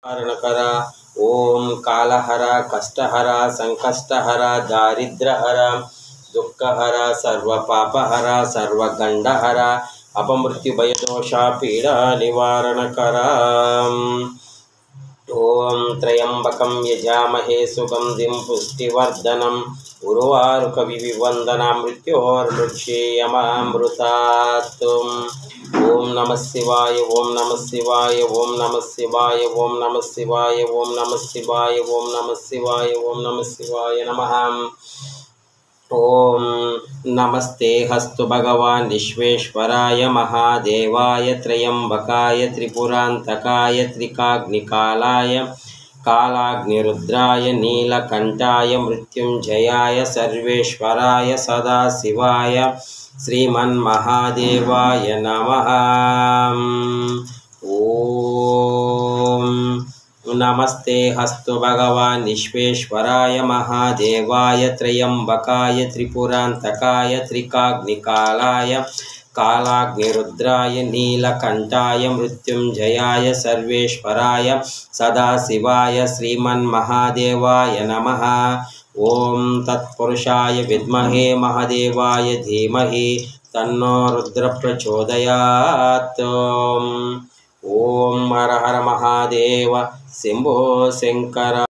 कारणकरा ओम कालहरा कष्टहरा संकष्टहरा दारिद्र्यहरा दुःखहरा सर्वपापहरा सर्वगंडहरा अपमृत्युभयदोषा पीडा निवारणकरा ओम त्र्यंबकं यजामहे सुगंधिं पुष्टिवर्धनम् उर्वारुकविवन्दना मृत्योर्मुक्षेयमामृतात् ओम नमः शिवाय ओम नमः शिवाय ओम नमः शिवाय ओम नमः शिवाय ओम नमः शिवाय ओम नमः शिवाय ओम नमः शिवाय नमः। ओम नमस्ते हस्तु भगवान् विश्वेश्वराय महादेवाय त्र्यंबकाय त्रिपुरांतकाय त्रिकाग्निकालाय कालाग्निरुद्राय नीलकंठाय मृत्युंजयाय सर्वेश्वराय सदाशिवाय श्रीमन्महादेवाय नमः। ओम नमस्ते हस्तु भगवान् विश्वेश्वराय महादेवाय त्र्यंबकाय त्रिपुरांतकाय त्रिकाग्निकालाय कालाग्निरुद्राय नीलकंठाय मृत्युंजयाय सर्वेश्वराय सदाशिवाय श्रीमन्महादेवाय नमः। ओम तत्पुरुषाय विद्महे महादेवाय धीमहि तन्नो रुद्र प्रचोदयात्। ओम हर हर महादेव शंभो शंकर।